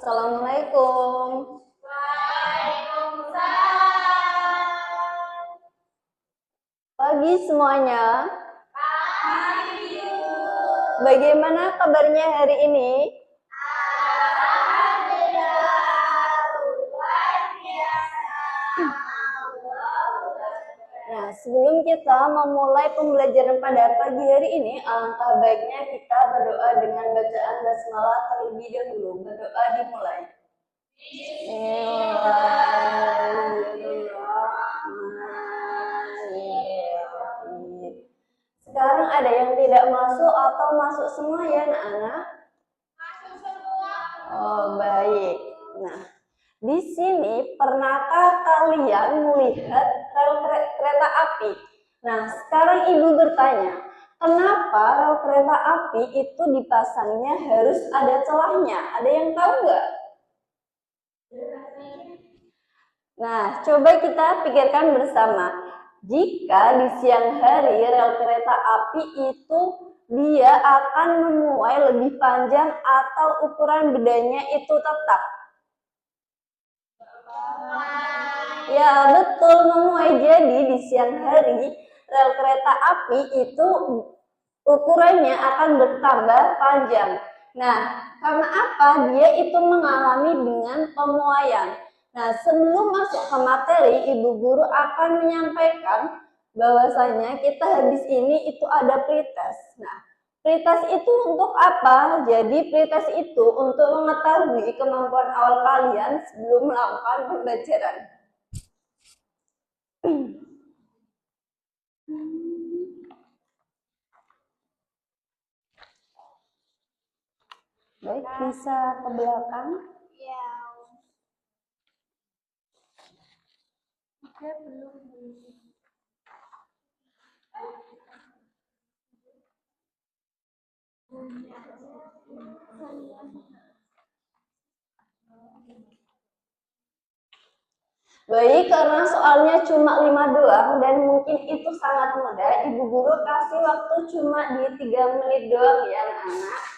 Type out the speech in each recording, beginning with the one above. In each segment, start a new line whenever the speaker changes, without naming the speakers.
Assalamualaikum.
Waalaikumsalam.
Pagi semuanya.
Pagi, Bu.
Bagaimana kabarnya hari ini?
Alhamdulillah, luar biasa.
Nah, sebelum kita memulai pembelajaran pada pagi hari ini, alangkah baiknya kita berdoa dengan bacaan basmalah terlebih dahulu. Berdoa dimulai. Bismillahirrahmanirrahim. Sekarang ada yang tidak masuk atau masuk semua ya anak-anak?
Masuk semua.
Oh, baik. Nah, di sini pernahkah kalian melihat rel kereta api? Nah, sekarang ibu bertanya, kenapa rel kereta api itu dipasangnya harus ada celahnya? Ada yang tahu nggak? Nah, coba kita pikirkan bersama. Jika di siang hari rel kereta api itu dia akan memuai lebih panjang atau ukuran bedanya itu tetap? Ya, betul, memuai. Jadi di siang hari rel kereta api itu ukurannya akan bertambah panjang. Nah, karena apa? Dia itu mengalami dengan pemuaian. Nah, sebelum masuk ke materi, ibu guru akan menyampaikan bahwasanya kita habis ini itu ada pretest. Nah, pretest itu untuk apa? Jadi pretest itu untuk mengetahui kemampuan awal kalian sebelum melakukan pembelajaran. Baik, bisa ke belakang.
Ya. Oke, belum.
Baik, karena soalnya cuma 5 doang dan mungkin itu sangat mudah, ibu guru kasih waktu cuma di 3 menit doang ya anak-anak.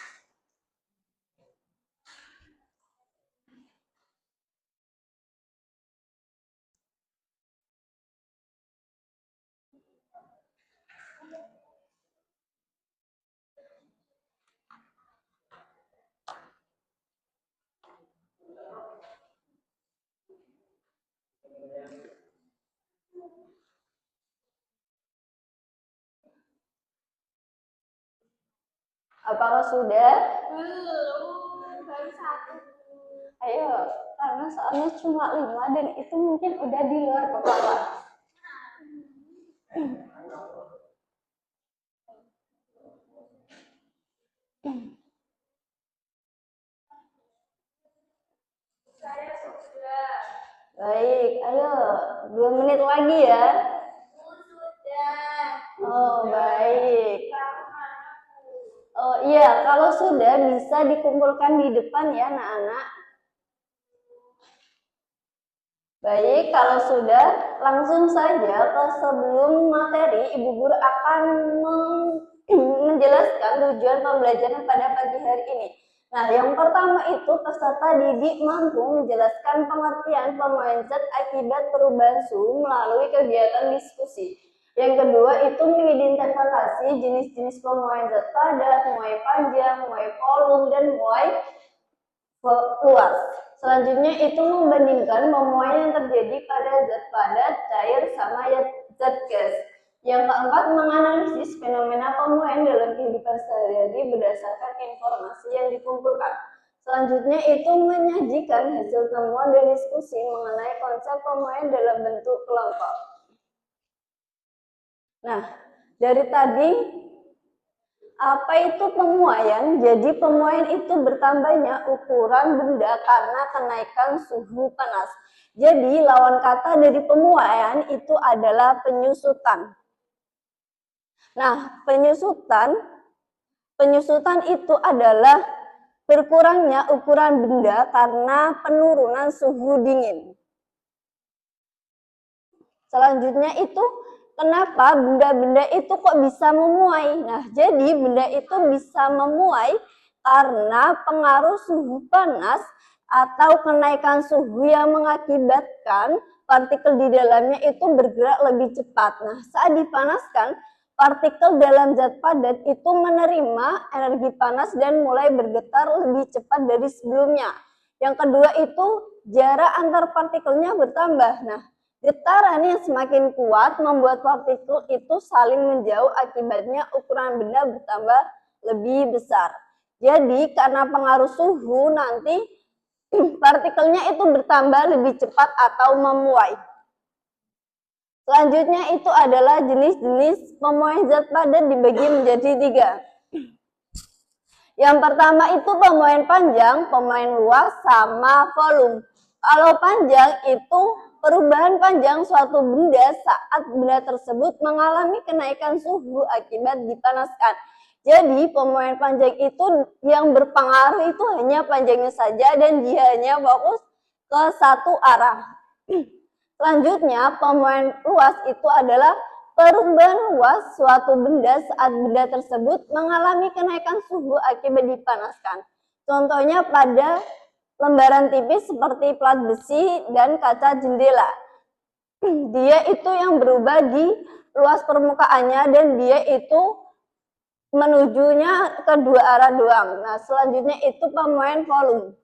Apakah sudah?
Belum, baru satu.
Ayo, karena soalnya cuma 5 dan itu mungkin udah di luar kepala.
Saya sudah.
Baik, ayo 2 menit lagi ya.
Sudah.
Oh, baik. Oh iya, kalau sudah bisa dikumpulkan di depan ya anak-anak. Baik, kalau sudah langsung saja ke sebelum materi, ibu guru akan menjelaskan tujuan pembelajaran pada pagi hari ini. Nah, yang pertama itu peserta didik mampu menjelaskan pengertian pemuaian zat akibat perubahan suhu melalui kegiatan diskusi. Yang kedua itu mengidentifikasi jenis-jenis pemuaian zat padat, muai panjang, muai volume, dan muai luas. Selanjutnya itu membandingkan pemuaian yang terjadi pada zat padat, cair, sama zat gas. Yang keempat, menganalisis fenomena pemuaian dalam kehidupan sehari-hari berdasarkan informasi yang dikumpulkan. Selanjutnya itu menyajikan hasil temuan dan diskusi mengenai konsep pemuaian dalam bentuk kelompok. Nah, dari tadi apa itu pemuaian? Jadi pemuaian itu bertambahnya ukuran benda karena kenaikan suhu panas. Jadi lawan kata dari pemuaian itu adalah penyusutan. Nah, penyusutan itu adalah berkurangnya ukuran benda karena penurunan suhu dingin. Selanjutnya itu kenapa benda-benda itu kok bisa memuai? Nah, jadi benda itu bisa memuai karena pengaruh suhu panas atau kenaikan suhu yang mengakibatkan partikel di dalamnya itu bergerak lebih cepat. Nah, saat dipanaskan, partikel dalam zat padat itu menerima energi panas dan mulai bergetar lebih cepat dari sebelumnya. Yang kedua itu jarak antar partikelnya bertambah. Nah, getaran yang semakin kuat membuat partikel itu saling menjauh, akibatnya ukuran benda bertambah lebih besar. Jadi karena pengaruh suhu nanti partikelnya itu bertambah lebih cepat atau memuai. Selanjutnya itu adalah jenis-jenis pemuaian zat padat dibagi menjadi 3. Yang pertama itu pemuaian panjang, pemuaian luas, sama volume. Kalau panjang itu perubahan panjang suatu benda saat benda tersebut mengalami kenaikan suhu akibat dipanaskan. Jadi pemuaian panjang itu yang berpengaruh itu hanya panjangnya saja dan dia hanya fokus ke satu arah. Selanjutnya pemuaian luas itu adalah perubahan luas suatu benda saat benda tersebut mengalami kenaikan suhu akibat dipanaskan. Contohnya pada lembaran tipis seperti plat besi dan kaca jendela. Dia itu yang berubah di luas permukaannya dan dia itu menujunya ke dua arah doang. Nah, selanjutnya itu pemuaian volume.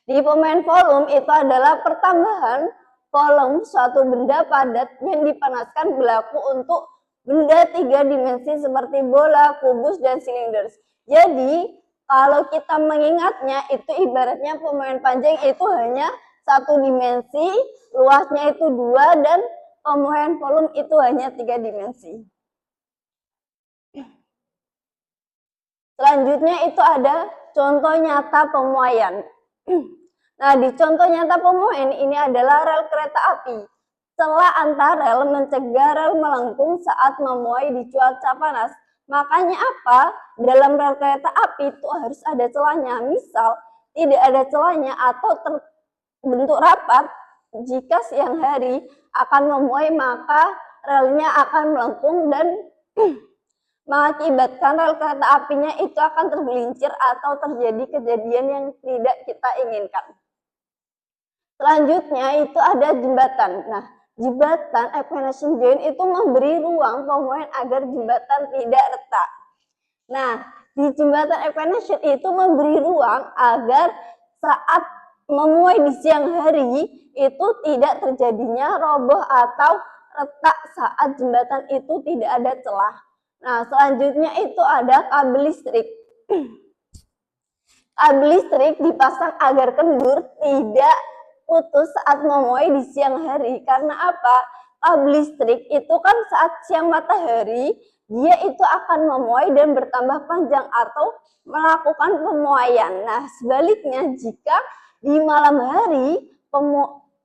Di pemuaian volume itu adalah pertambahan volume suatu benda padat yang dipanaskan berlaku untuk benda 3 dimensi seperti bola, kubus, dan silinder. Jadi, kalau kita mengingatnya itu ibaratnya pemuaian panjang itu hanya 1 dimensi, luasnya itu 2, dan pemuaian volume itu hanya 3 dimensi. Selanjutnya itu ada contoh nyata pemuaian. Nah, di contoh nyata pemuaian ini adalah rel kereta api. Celah antar rel mencegah rel melengkung saat memuai di cuaca panas. Makanya apa? Dalam rel kereta api itu harus ada celahnya. Misal tidak ada celahnya atau terbentuk rapat, jika siang hari akan memuai maka relnya akan melengkung dan mengakibatkan rel kereta apinya itu akan tergelincir atau terjadi kejadian yang tidak kita inginkan. Selanjutnya itu ada jembatan. Nah, jembatan equination joint itu memberi ruang pemuaian agar jembatan tidak retak. Nah, di jembatan equination itu memberi ruang agar saat memuai di siang hari itu tidak terjadinya roboh atau retak saat jembatan itu tidak ada celah. Nah, selanjutnya itu ada kabel listrik. Kabel listrik dipasang agar kendur tidak putus saat memuai di siang hari. Karena apa? Kabel listrik itu kan saat siang matahari, dia itu akan memuai dan bertambah panjang atau melakukan pemuaian. Nah, sebaliknya jika di malam hari,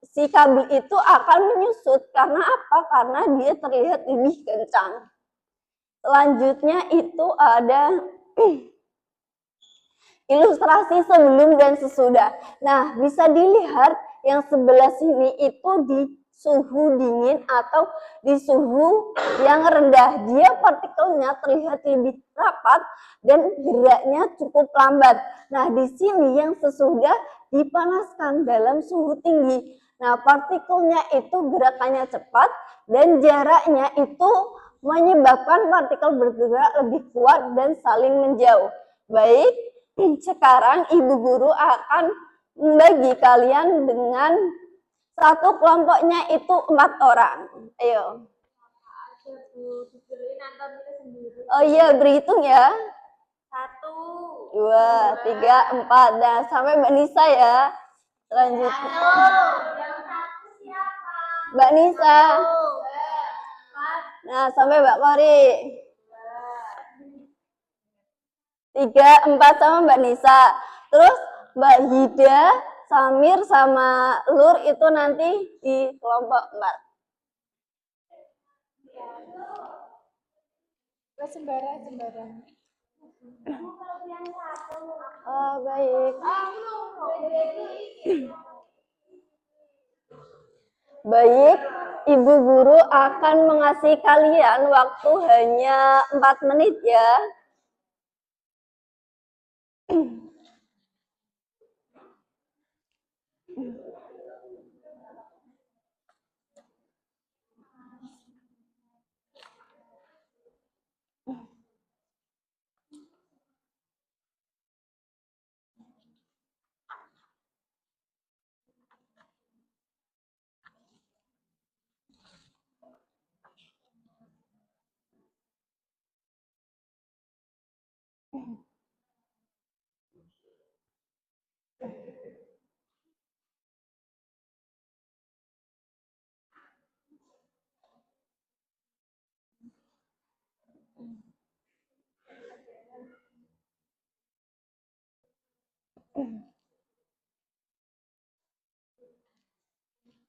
si kabel itu akan menyusut. Karena apa? Karena dia terlihat lebih kencang. Selanjutnya itu ada ilustrasi sebelum dan sesudah. Nah, bisa dilihat yang sebelah sini itu di suhu dingin atau di suhu yang rendah. Dia partikelnya terlihat lebih rapat dan geraknya cukup lambat. Nah, di sini yang sesudah dipanaskan dalam suhu tinggi. Nah, partikelnya itu gerakannya cepat dan jaraknya itu menyebabkan partikel bergerak lebih kuat dan saling menjauh. Baik, sekarang Ibu Guru akan membagi kalian dengan satu kelompoknya itu 4 orang. Ayo. Oh iya, berhitung ya.
1,
2, 3, 4. Dan sampai Mbak Nisa ya. Selanjutnya.
Yang 1 siapa?
Mbak Nisa. Nah, sampai Mbak Kori. 3, 4 sama Mbak Nisa. Terus Mbak Hida, Samir, sama Lur itu nanti di kelompok 4.
Sembarang.
Oh, baik. Baik, Ibu Guru akan mengasih kalian waktu hanya 4 menit ya.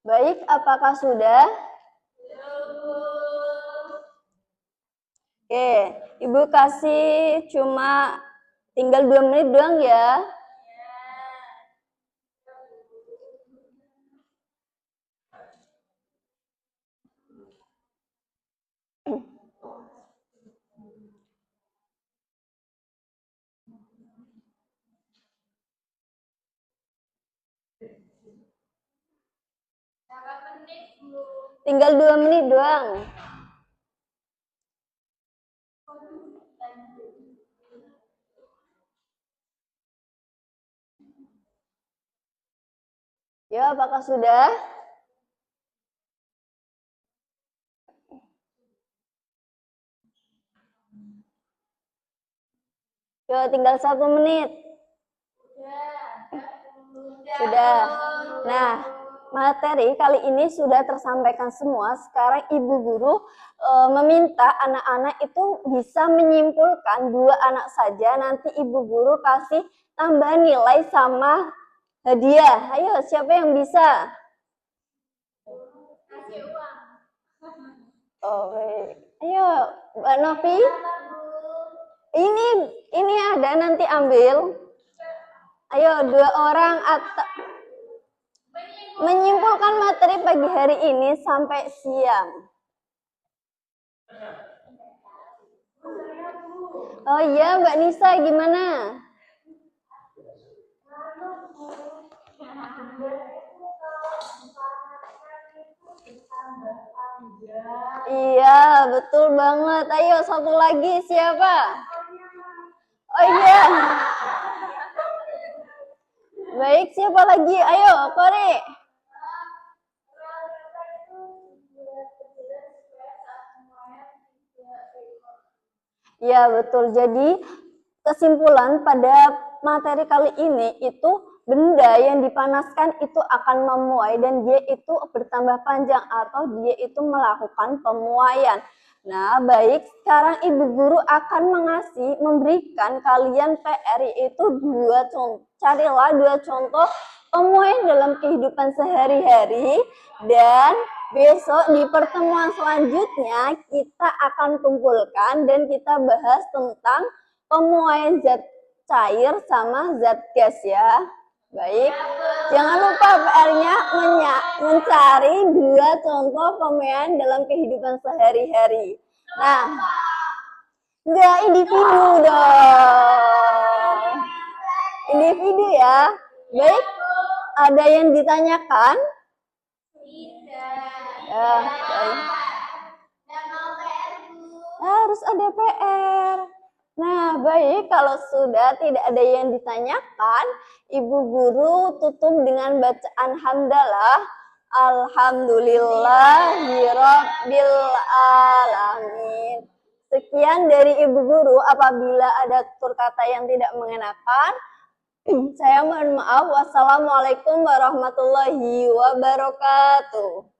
Baik, apakah sudah? Oke, Ibu kasih cuma tinggal 2 menit doang ya. Tinggal 2 menit doang. Ya, apakah sudah? Ya, tinggal 1 menit. Sudah. Nah, materi kali ini sudah tersampaikan semua. Sekarang Ibu Guru meminta anak-anak itu bisa menyimpulkan 2 anak saja. Nanti Ibu Guru kasih tambah nilai sama hadiah. Ayo, siapa yang bisa?
Kasih uang.
Oke. Ayo, Mbak Novi. Ini ada, nanti ambil. Ayo, 2 orang atau menyimpulkan materi pagi hari ini sampai siang. Oh iya, Mbak Nisa gimana? Iya, betul banget. Ayo, satu lagi siapa? Oh iya. Baik, siapa lagi? Ayo, Kori. Ya, betul. Jadi, kesimpulan pada materi kali ini itu benda yang dipanaskan itu akan memuai dan dia itu bertambah panjang atau dia itu melakukan pemuaian. Nah, baik, sekarang Ibu Guru akan memberikan kalian PR yaitu 2 contoh. Carilah 2 contoh pemuaian dalam kehidupan sehari-hari dan besok di pertemuan selanjutnya kita akan kumpulkan dan kita bahas tentang pemuaian zat cair sama zat gas ya. Baik, jangan lupa PR-nya mencari 2 contoh pemuaian dalam kehidupan sehari-hari. Nah, enggak individu dong. Individu ya. Baik, ada yang ditanyakan? Ya, baik. Harus ada PR. Nah, baik, kalau sudah tidak ada yang ditanyakan, Ibu Guru tutup dengan bacaan hamdalah. Alhamdulillahirabbil alamin. Sekian dari Ibu Guru. Apabila ada tutur kata yang tidak mengenakan, saya mohon maaf. Wassalamualaikum warahmatullahi wabarakatuh.